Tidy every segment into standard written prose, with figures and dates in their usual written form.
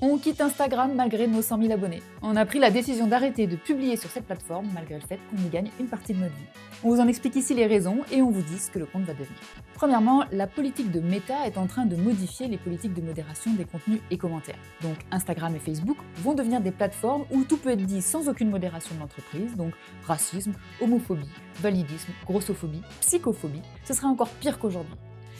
On quitte Instagram malgré nos 100 000 abonnés. On a pris la décision d'arrêter de publier sur cette plateforme malgré le fait qu'on y gagne une partie de notre vie. On vous en explique ici les raisons et on vous dit ce que le compte va devenir. Premièrement, la politique de Meta est en train de modifier les politiques de modération des contenus et commentaires. Donc Instagram et Facebook vont devenir des plateformes où tout peut être dit sans aucune modération de l'entreprise, donc racisme, homophobie, validisme, grossophobie, psychophobie, ce sera encore pire qu'aujourd'hui.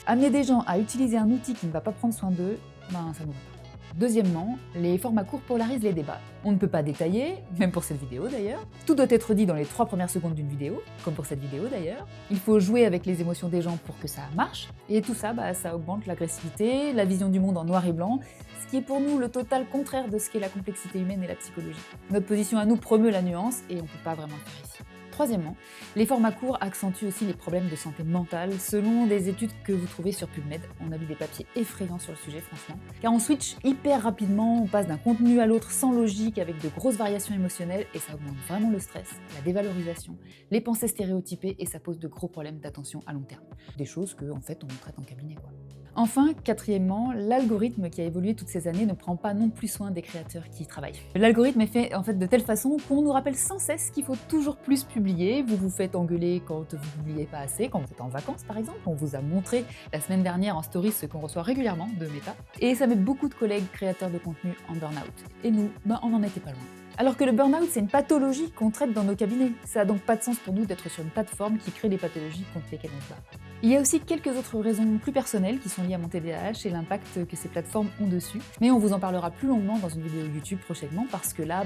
Amener des gens à utiliser un outil qui ne va pas prendre soin d'eux, ça nous va pas. Deuxièmement, les formats courts polarisent les débats. On ne peut pas détailler, même pour cette vidéo d'ailleurs. Tout doit être dit dans les 3 premières secondes d'une vidéo, comme pour cette vidéo d'ailleurs. Il faut jouer avec les émotions des gens pour que ça marche. Et tout ça, ça augmente l'agressivité, la vision du monde en noir et blanc, ce qui est pour nous le total contraire de ce qu'est la complexité humaine et la psychologie. Notre position à nous promeut la nuance et on ne peut pas vraiment le faire ici. Troisièmement, les formats courts accentuent aussi les problèmes de santé mentale selon des études que vous trouvez sur PubMed. On a vu des papiers effrayants sur le sujet franchement. Car on switch hyper rapidement, on passe d'un contenu à l'autre sans logique avec de grosses variations émotionnelles et ça augmente vraiment le stress, la dévalorisation, les pensées stéréotypées et ça pose de gros problèmes d'attention à long terme. Des choses que en fait on traite en cabinet quoi. Enfin, quatrièmement, l'algorithme qui a évolué toutes ces années ne prend pas non plus soin des créateurs qui y travaillent. L'algorithme est fait en fait de telle façon qu'on nous rappelle sans cesse qu'il faut toujours plus publier. Vous vous faites engueuler quand vous ne publiez pas assez, quand vous êtes en vacances par exemple. On vous a montré la semaine dernière en stories ce qu'on reçoit régulièrement de Meta. Et ça met beaucoup de collègues créateurs de contenu en burn-out. Et nous, on n'en était pas loin. Alors que le burn-out, c'est une pathologie qu'on traite dans nos cabinets. Ça n'a donc pas de sens pour nous d'être sur une plateforme qui crée des pathologies contre lesquelles on se bat. Il y a aussi quelques autres raisons plus personnelles qui sont liées à mon TDAH et l'impact que ces plateformes ont dessus. Mais on vous en parlera plus longuement dans une vidéo YouTube prochainement parce que là,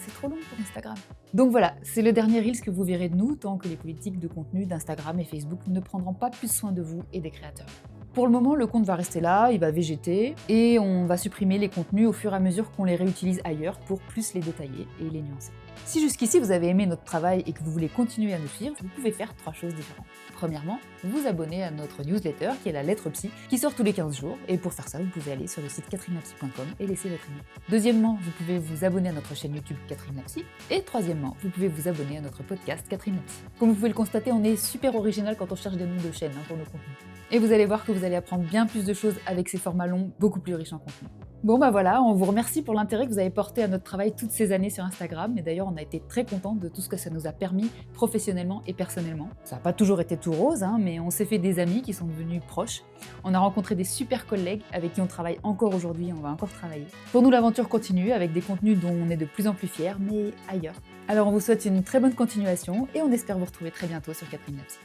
c'est trop long pour Instagram. Donc voilà, c'est le dernier Reels que vous verrez de nous tant que les politiques de contenu d'Instagram et Facebook ne prendront pas plus soin de vous et des créateurs. Pour le moment, le compte va rester là, il va végéter, et on va supprimer les contenus au fur et à mesure qu'on les réutilise ailleurs pour plus les détailler et les nuancer. Si jusqu'ici vous avez aimé notre travail et que vous voulez continuer à nous suivre, vous pouvez faire 3 choses différentes. Premièrement, vous abonner à notre newsletter qui est la lettre psy, qui sort tous les 15 jours, et pour faire ça, vous pouvez aller sur le site catherinelapsy.com et laisser votre email. Deuxièmement, vous pouvez vous abonner à notre chaîne YouTube Catherine Lapsy, et troisièmement, vous pouvez vous abonner à notre podcast Catherine Lapsy. Comme vous pouvez le constater, on est super original quand on cherche des noms de chaînes pour nos contenus. Et vous allez voir que vous allez apprendre bien plus de choses avec ces formats longs, beaucoup plus riches en contenu. Bon voilà, on vous remercie pour l'intérêt que vous avez porté à notre travail toutes ces années sur Instagram, et d'ailleurs on a été très contents de tout ce que ça nous a permis professionnellement et personnellement. Ça n'a pas toujours été tout rose, mais on s'est fait des amis qui sont devenus proches. On a rencontré des super collègues avec qui on travaille encore aujourd'hui et on va encore travailler. Pour nous l'aventure continue avec des contenus dont on est de plus en plus fiers, mais ailleurs. Alors on vous souhaite une très bonne continuation et on espère vous retrouver très bientôt sur Catherine Lapsy.